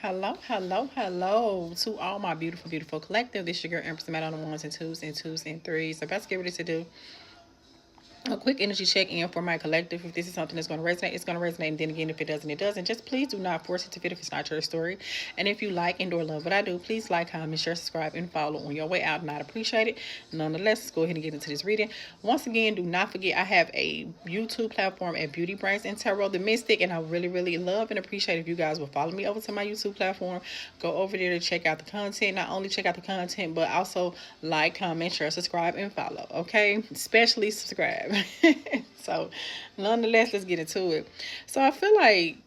Hello, hello, hello to all my beautiful, beautiful collective. This your girl Empress Matt on the ones and twos and threes. So about to get ready to do a quick energy check-in for my collective. If this is something that's going to resonate, it's going to resonate. And then again, if it doesn't, it doesn't. Just please do not force it to fit if it's not your story. And if you like and or love what I do, please like, comment, share, subscribe, and follow on your way out. And I'd appreciate it. Nonetheless, let's go ahead and get into this reading. Once again, do not forget I have a YouTube platform at Beauty Brains and Tarot the Mystic. And I really, really love and appreciate if you guys will follow me over to my YouTube platform. Go over there to check out the content. Not only check out the content, but also like, comment, share, subscribe, and follow. Okay? Especially subscribe. So nonetheless, let's get into it. So I feel like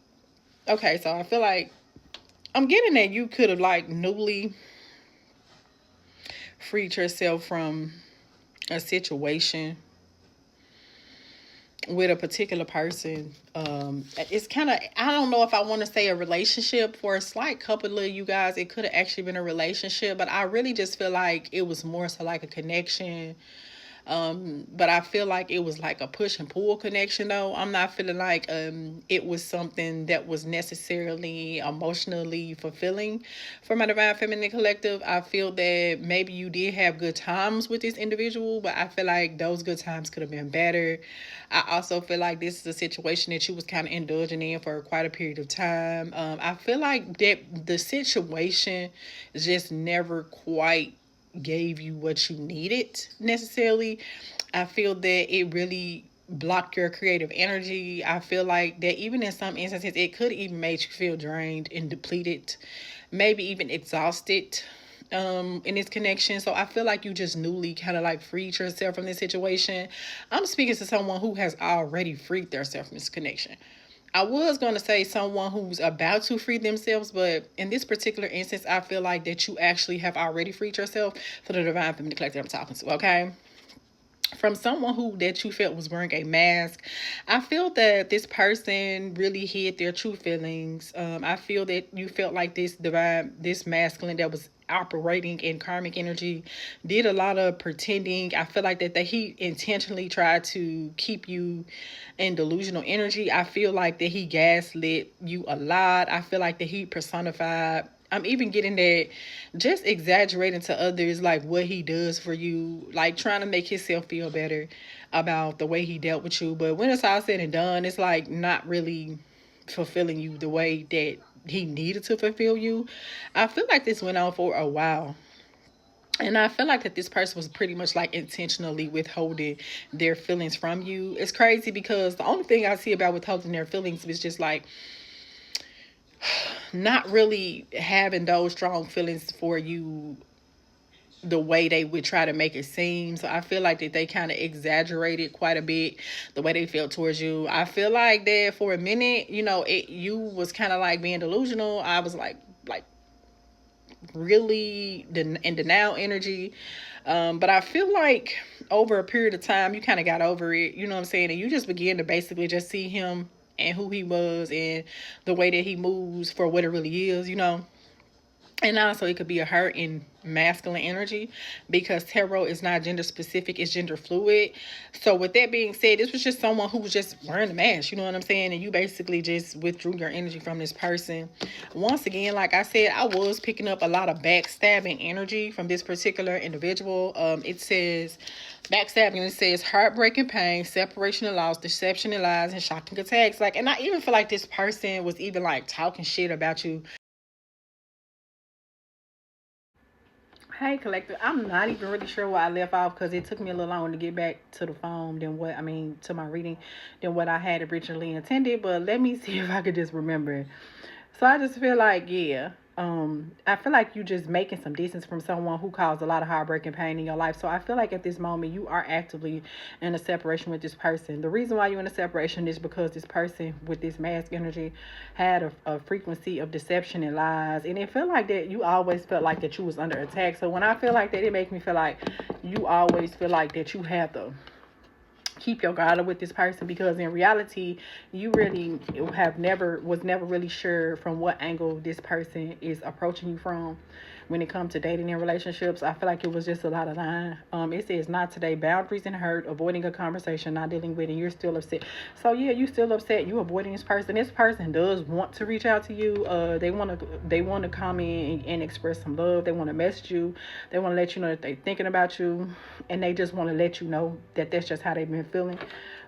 I'm getting that you could have like newly freed yourself from a situation with a particular person. It's kind of, I don't know if I want to say a relationship. For a slight couple of you guys, it could have actually been a relationship, but I really just feel like it was more so like a connection. But I feel like it was like a push and pull connection though. I'm not feeling like it was something that was necessarily emotionally fulfilling for my Divine Feminine Collective. I feel that maybe you did have good times with this individual, but I feel like those good times could have been better. I also feel like this is a situation that you was kind of indulging in for quite a period of time. I feel like that the situation just never quite gave you what you needed necessarily. I feel that it really blocked your creative energy. I feel like that even in some instances, it could even make you feel drained and depleted, maybe even exhausted in this connection. So I feel like you just newly kind of like freed yourself from this situation. I'm speaking to someone who has already freed themselves from this connection. I was going to say someone who's about to free themselves, but in this particular instance, I feel like that you actually have already freed yourself for the Divine Feminine Collective I'm talking to, okay? From someone who that you felt was wearing a mask, I feel that this person really hid their true feelings. I feel that you felt like this masculine that was operating in karmic energy did a lot of pretending. I feel like that he intentionally tried to keep you in delusional energy. I feel like that he gaslit you a lot. I feel like that he personified, I'm even getting that, just exaggerating to others like what he does for you, like trying to make himself feel better about the way he dealt with you. But when it's all said and done, it's like not really fulfilling you the way that he needed to fulfill you. I feel like this went on for a while. And I feel like that this person was pretty much like intentionally withholding their feelings from you. It's crazy because the only thing I see about withholding their feelings is just like not really having those strong feelings for you the way they would try to make it seem. So I feel like that they kind of exaggerated quite a bit the way they felt towards you. I feel like that for a minute, you was kind of like being delusional. I was like really in denial energy. But I feel like over a period of time, you kind of got over it. You know what I'm saying? And you just began to basically just see him and who he was and the way that he moves for what it really is. And also, it could be a hurt in masculine energy because tarot is not gender specific, it's gender fluid. So, with that being said, this was just someone who was just wearing a mask, you know what I'm saying? And you basically just withdrew your energy from this person. Once again, like I said, I was picking up a lot of backstabbing energy from this particular individual. It says backstabbing, it says heartbreaking pain, separation and loss, deception and lies, and shocking attacks. Like, and I even feel like this person was even like talking shit about you. Hey, collector. I'm not even really sure where I left off because it took me a little longer to get back to the phone to my reading than what I had originally intended. But let me see if I could just remember. So I just feel like, yeah, I feel like you just making some distance from someone who caused a lot of heartbreak and pain in your life. So I feel like at this moment you are actively in a separation with this person. The reason why you're in a separation is because this person with this mask energy had a frequency of deception and lies, and it felt like that you always felt like that you was under attack. So when I feel like that, it makes me feel like you always feel like that you have keep your guard up with this person, because in reality you really was never really sure from what angle this person is approaching you from when it comes to dating and relationships. I feel like it was just a lot of lying. It says not today, boundaries and hurt, avoiding a conversation, not dealing with it, and you're still upset. So yeah, you still upset, you avoiding this person. This person does want to reach out to you. They want to come in and express some love. They want to message you. They want to let you know that they're thinking about you, and they just want to let you know that that's just how they've been feeling.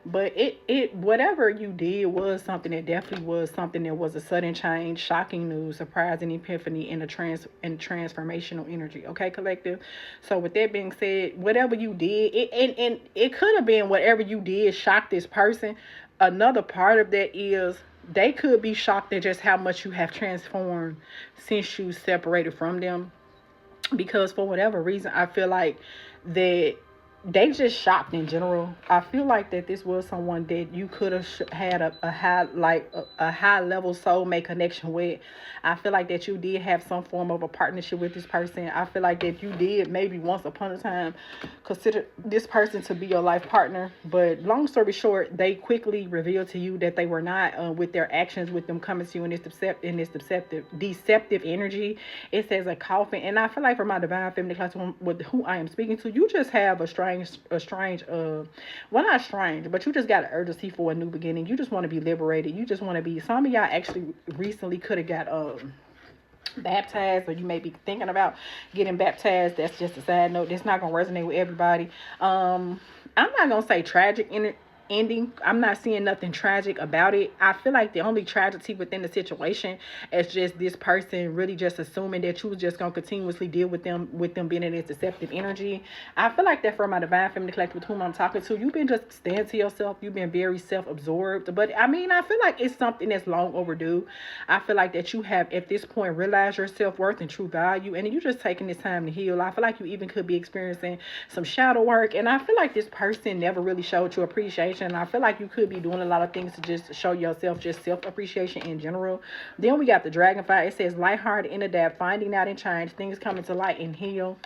But it whatever you did was something that definitely was something that was a sudden change, shocking news, surprising epiphany, and transformational energy. Okay, collective. So with that being said, whatever you did, and it could have been whatever you did shocked this person. Another part of that is they could be shocked at just how much you have transformed since you separated from them, because for whatever reason I feel like that they just shocked in general. I feel like that this was someone that you could have had a high, like a high level soulmate connection with. I feel like that you did have some form of a partnership with this person. I feel like that you did maybe once upon a time consider this person to be your life partner, but long story short, they quickly revealed to you that they were not, with their actions, with them coming to you in this deceptive energy. It says a coffin, and I feel like for my divine feminine class with who I am speaking to, you just have a strange, well, not strange, but you just got an urgency for a new beginning. You just want to be liberated. You just want to be, some of y'all actually recently could have got baptized, or you may be thinking about getting baptized. That's just a side note. That's not gonna resonate with everybody. I'm not gonna say tragic ending. I'm not seeing nothing tragic about it. I feel like the only tragedy within the situation is just this person really just assuming that you was just gonna continuously deal with them being in this deceptive energy. I feel like that for my divine feminine collective with whom I'm talking to, you've been just staying to yourself. You've been very self-absorbed. But I mean, I feel like it's something that's long overdue. I feel like that you have at this point realized your self-worth and true value, and you're just taking this time to heal. I feel like you even could be experiencing some shadow work, and I feel like this person never really showed you appreciation. I feel like you could be doing a lot of things to just show yourself just self-appreciation in general. Then we got the dragonfly. It says lighthearted and adapt, finding out and change, things coming to light and heal.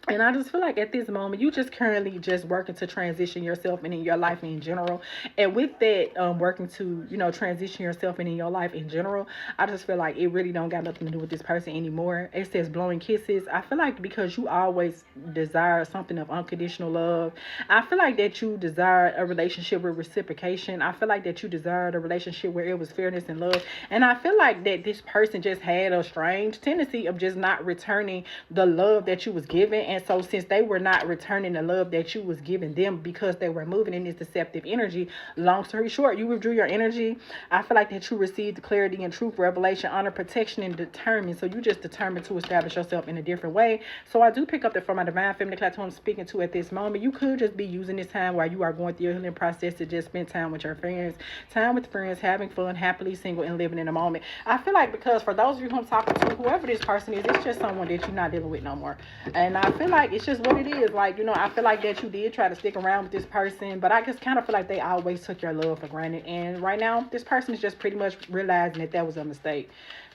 And I just feel like at this moment, you just currently just working to transition yourself and in your life in general. And with that, working to, transition yourself and in your life in general, I just feel like it really don't got nothing to do with this person anymore. It says blowing kisses. I feel like because you always desire something of unconditional love, I feel like that you desire a relationship with reciprocation. I feel like that you desired a relationship where it was fairness and love. And I feel like that this person just had a strange tendency of just not returning the love that you was given. And so since they were not returning the love that you was giving them because they were moving in this deceptive energy, long story short, you withdrew your energy. I feel like that you received clarity and truth, revelation, honor, protection, and determined. So you just determined to establish yourself in a different way. So I do pick up that from my divine feminine class who I'm speaking to at this moment. You could just be using this time while you are going through your healing process to just spend time with your friends, having fun, happily single, and living in the moment. I feel like because for those of you who I'm talking to, whoever this person is, it's just someone that you're not dealing with no more. And I feel like it's just what it is. Like, I feel like that you did try to stick around with this person, but I just kind of feel like they always took your love for granted. And right now, this person is just pretty much realizing that was a mistake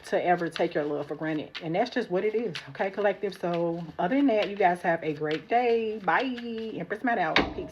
to ever take your love for granted. And that's just what it is. Okay, collective? So other than that, you guys have a great day. Bye. Empress Matt out. Peace.